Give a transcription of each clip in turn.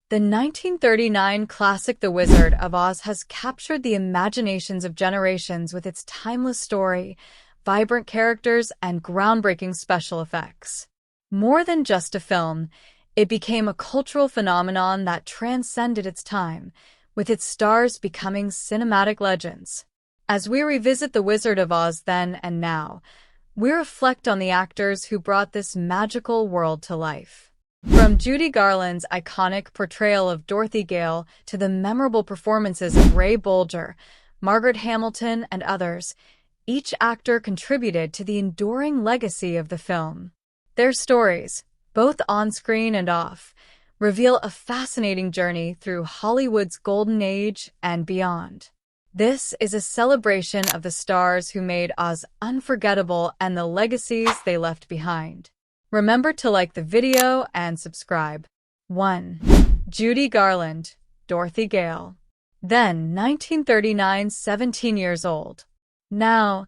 The 1939 classic The Wizard of Oz has captured the imaginations of generations with its timeless story, vibrant characters, and groundbreaking special effects. More than just a film, it became a cultural phenomenon that transcended its time, with its stars becoming cinematic legends. As we revisit The Wizard of Oz then and now, we reflect on the actors who brought this magical world to life. From Judy Garland's iconic portrayal of Dorothy Gale to the memorable performances of Bolger, Margaret Hamilton, and others, each actor contributed to the enduring legacy of the film. Their stories, both on-screen and off, reveal a fascinating journey through Hollywood's golden age and beyond. This is a celebration of the stars who made Oz unforgettable and the legacies they left behind. Remember to like the video and subscribe. 1. Judy Garland, Dorothy Gale. Then, 1939, 17 years old. Now,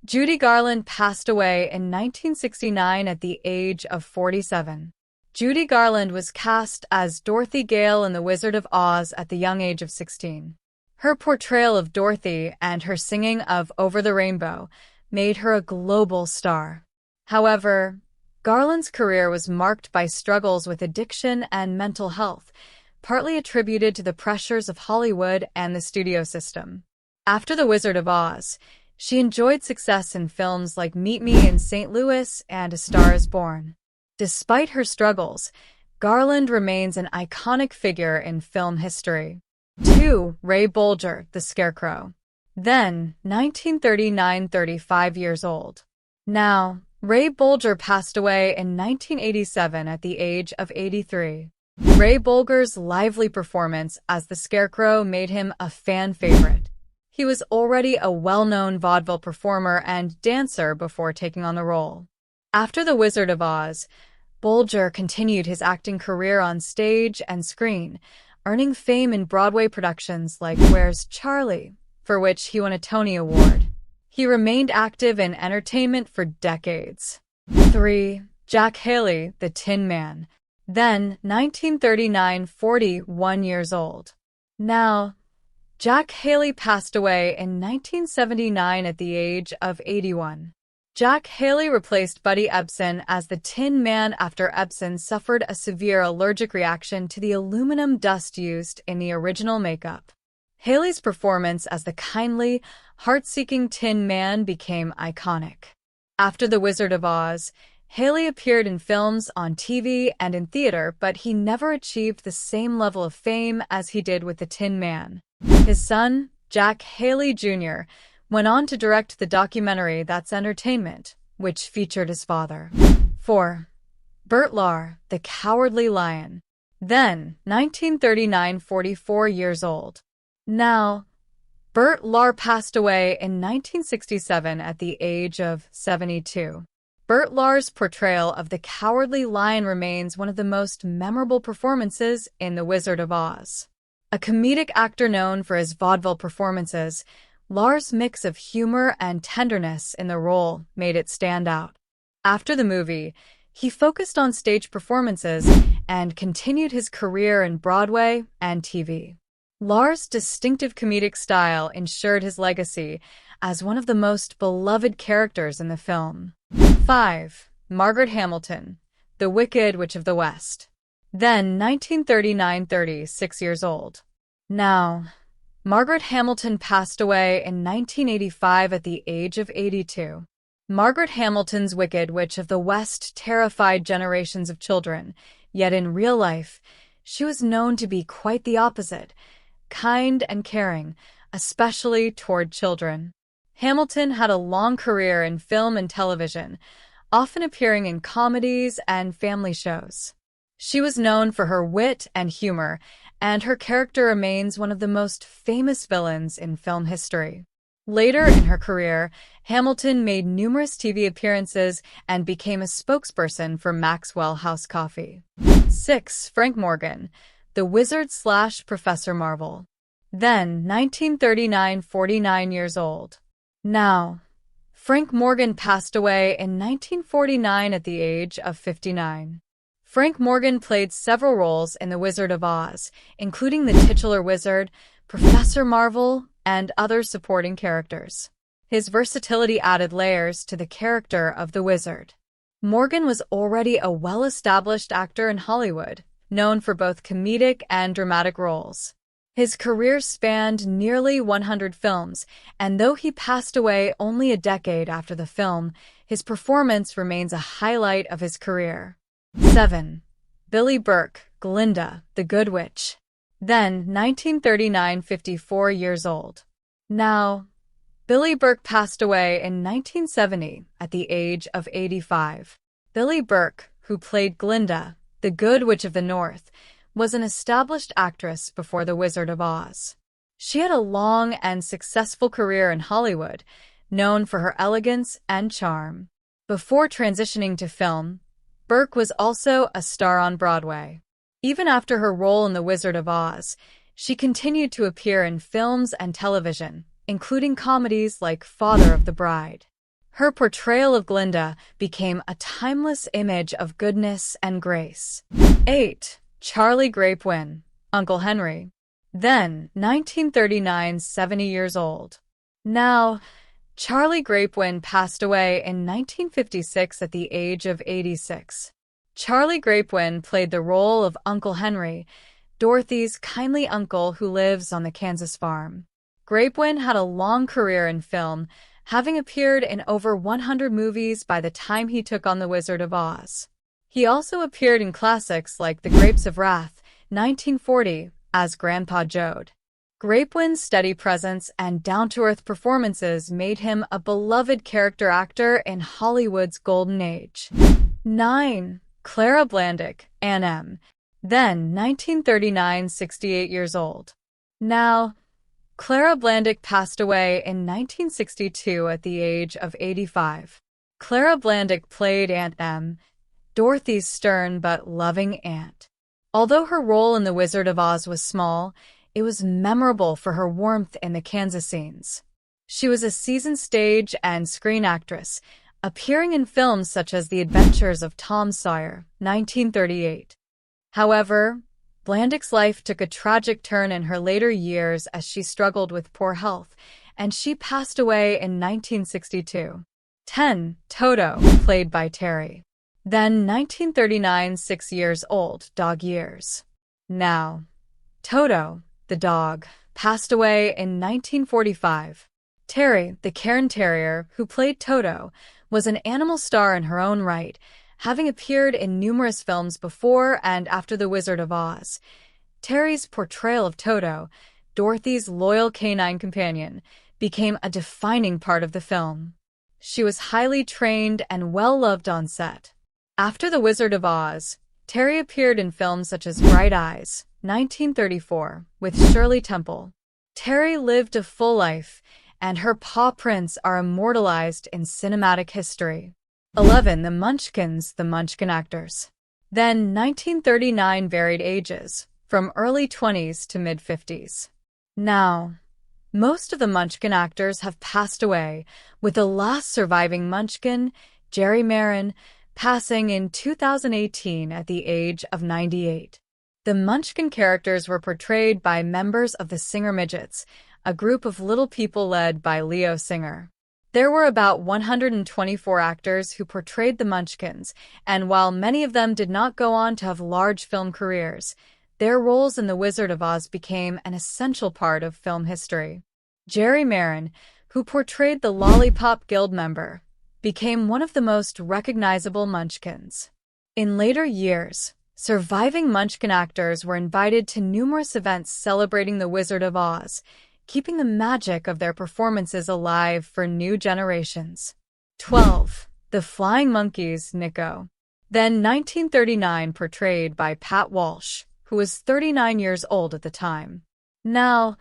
Judy Garland passed away in 1969 at the age of 47. Judy Garland was cast as Dorothy Gale in The Wizard of Oz at the young age of 16. Her portrayal of Dorothy and her singing of Over the Rainbow made her a global star. However, Garland's career was marked by struggles with addiction and mental health, partly attributed to the pressures of Hollywood and the studio system. After The Wizard of Oz, she enjoyed success in films like Meet Me in St. Louis and A Star is Born. Despite her struggles, Garland remains an iconic figure in film history. 2. Bolger, the Scarecrow. Then, 1939, 35 years old. Now, Bolger passed away in 1987 at the age of 83. Bolger's lively performance as the Scarecrow made him a fan favorite. He was already a well-known vaudeville performer and dancer before taking on the role. After The Wizard of Oz, Bolger continued his acting career on stage and screen, earning fame in Broadway productions like Where's Charlie?, for which he won a Tony Award. He remained active in entertainment for decades. 3. Jack Haley, the Tin Man. Then, 1939, 41 years old. Now, Jack Haley passed away in 1979 at the age of 81. Jack Haley replaced Buddy Ebsen as the Tin Man after Ebsen suffered a severe allergic reaction to the aluminum dust used in the original makeup. Haley's performance as the kindly, heart-seeking Tin Man became iconic. After The Wizard of Oz, Haley appeared in films, on TV, and in theater, but he never achieved the same level of fame as he did with the Tin Man. His son, Jack Haley Jr., went on to direct the documentary That's Entertainment, which featured his father. 4. Bert L, the Cowardly Lion. Then, 1939, 44 years old. Now, Bert L passed away in 1967 at the age of 72. Bert L's portrayal of the Cowardly Lion remains one of the most memorable performances in The Wizard of Oz. A comedic actor known for his vaudeville performances, L's mix of humor and tenderness in the role made it stand out. After the movie, he focused on stage performances and continued his career in Broadway and TV. L's distinctive comedic style ensured his legacy as one of the most beloved characters in the film. 5. Margaret Hamilton, the Wicked Witch of the West. Then, 1939, 36 years old. Now, Margaret Hamilton passed away in 1985 at the age of 82. Margaret Hamilton's Wicked Witch of the West terrified generations of children, yet in real life, she was known to be quite the opposite, kind and caring, especially toward children. Hamilton had a long career in film and television, often appearing in comedies and family shows. She was known for her wit and humor, and her character remains one of the most famous villains in film history. Later in her career, Hamilton made numerous TV appearances and became a spokesperson for Maxwell House Coffee. 6. Frank Morgan, the Wizard/Professor Marvel. Then, 1939, 49 years old. Now, Frank Morgan passed away in 1949 at the age of 59. Frank Morgan played several roles in The Wizard of Oz, including the titular wizard, Professor Marvel, and other supporting characters. His versatility added layers to the character of the wizard. Morgan was already a well-established actor in Hollywood, known for both comedic and dramatic roles. His career spanned nearly 100 films, and though he passed away only a decade after the film, his performance remains a highlight of his career. 7. Billie Burke, Glinda, the Good Witch. Then, 1939, 54 years old. Now, Billie Burke passed away in 1970 at the age of 85. Billie Burke, who played Glinda, the Good Witch of the North, was an established actress before The Wizard of Oz. She had a long and successful career in Hollywood, known for her elegance and charm. Before transitioning to film, Burke was also a star on Broadway. Even after her role in The Wizard of Oz, she continued to appear in films and television, including comedies like Father of the Bride. Her portrayal of Glinda became a timeless image of goodness and grace. 8. Charlie Gwyn, Uncle Henry. Then, 1939, 70 years old. Now, Charlie Gwyn passed away in 1956 at the age of 86. Charlie Gwyn played the role of Uncle Henry, Dorothy's kindly uncle who lives on the Kansas farm. Gwyn had a long career in film, having appeared in over 100 movies by the time he took on The Wizard of Oz. He also appeared in classics like The Grapes of Wrath, 1940, as Grandpa Joad. Gwyn's steady presence and down-to-earth performances made him a beloved character actor in Hollywood's golden age. 9. Clara Bandic, Anne M. Then, 1939, 68 years old. Now, Clara Bandic passed away in 1962 at the age of 85. Clara Bandic played Aunt M, Dorothy's stern but loving aunt. Although her role in The Wizard of Oz was small, it was memorable for her warmth in the Kansas scenes. She was a seasoned stage and screen actress, appearing in films such as The Adventures of Tom Sawyer, 1938. However, Blandic's life took a tragic turn in her later years as she struggled with poor health, and she passed away in 1962. 10. Toto, played by Terry. Then 1939, 6 years old, dog years. Now, Toto, the dog, passed away in 1945. Terry, the Cairn Terrier, who played Toto, was an animal star in her own right, having appeared in numerous films before and after The Wizard of Oz. Terry's portrayal of Toto, Dorothy's loyal canine companion, became a defining part of the film. She was highly trained and well-loved on set. After The Wizard of Oz, Terry appeared in films such as Bright Eyes, 1934, with Shirley Temple. Terry lived a full life, and her paw prints are immortalized in cinematic history. 11. The Munchkins, the Munchkin actors. Then 1939 varied ages, from early 20s to mid-50s. Now, most of the Munchkin actors have passed away, with the last surviving Munchkin, Jerry Marin, passing in 2018 at the age of 98. The Munchkin characters were portrayed by members of the Singer Midgets, a group of little people led by Leo Singer. There were about 124 actors who portrayed the Munchkins, and while many of them did not go on to have large film careers, their roles in The Wizard of Oz became an essential part of film history. Jerry Marin, who portrayed the Lollipop Guild member, became one of the most recognizable Munchkins. In later years, surviving Munchkin actors were invited to numerous events celebrating The Wizard of Oz, keeping the magic of their performances alive for new generations. 12. The Flying Monkeys, Nico. Then 1939, portrayed by Pat Walsh, who was 39 years old at the time. Now,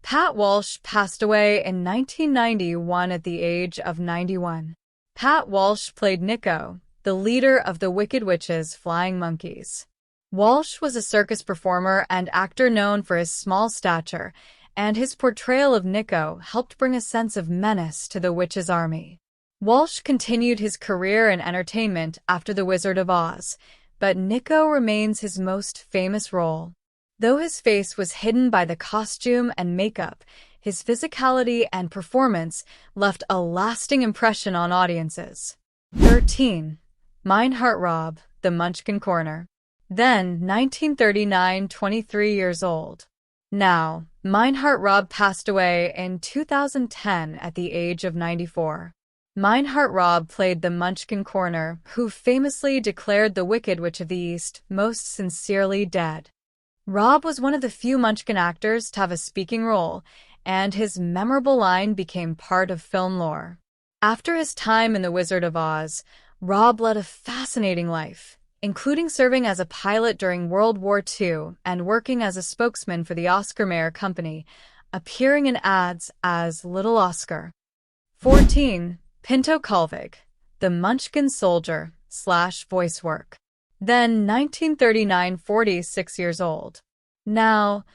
Pat Walsh passed away in 1991 at the age of 91. Pat Walsh played Nico, the leader of the Wicked Witch's Flying Monkeys. Walsh was a circus performer and actor known for his small stature, and his portrayal of Nico helped bring a sense of menace to the witch's army. Walsh continued his career in entertainment after The Wizard of Oz, but Nico remains his most famous role. Though his face was hidden by the costume and makeup, his physicality and performance left a lasting impression on audiences. 13. Meinhardt Rob, the Munchkin Corer. Then, 1939, 23 years old. Now, Meinhardt Rob passed away in 2010 at the age of 94. Meinhardt Rob played the Munchkin Corer, who famously declared the Wicked Witch of the East most sincerely dead. Rob was one of the few Munchkin actors to have a speaking role, and his memorable line became part of film lore. After his time in The Wizard of Oz, Rob led a fascinating life, including serving as a pilot during World War II and working as a spokesman for the Oscar Mayer Company, appearing in ads as Little Oscar. 14. Pinto Cvig, the Munchkin Soldier / voice work. Then 1939, 46 years old. Now,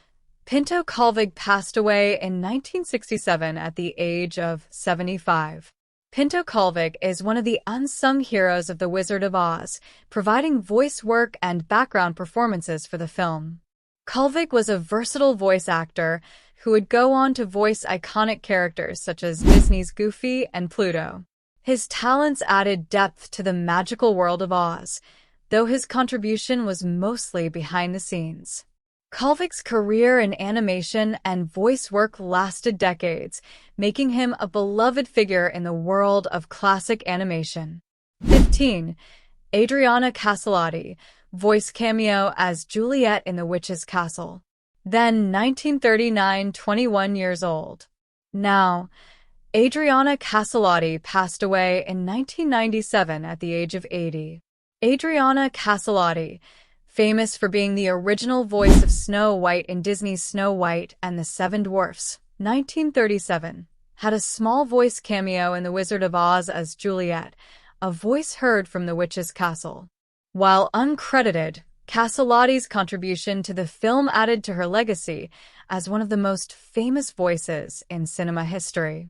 Pinto Cvig passed away in 1967 at the age of 75. Pinto Cvig is one of the unsung heroes of The Wizard of Oz, providing voice work and background performances for the film. Cvig was a versatile voice actor who would go on to voice iconic characters such as Disney's Goofy and Pluto. His talents added depth to the magical world of Oz, though his contribution was mostly behind the scenes. Cvig's career in animation and voice work lasted decades, making him a beloved figure in the world of classic animation. 15. Adriana Celotti, voice cameo as Juliet in The Witch's Castle. Then 1939, 21 years old. Now, Adriana Celotti passed away in 1997 at the age of 80. Adriana Celotti, famous for being the original voice of Snow White in Disney's Snow White and the Seven Dwarfs, 1937, had a small voice cameo in The Wizard of Oz as Juliet, a voice heard from The Witch's Castle. While uncredited, Celotti's contribution to the film added to her legacy as one of the most famous voices in cinema history.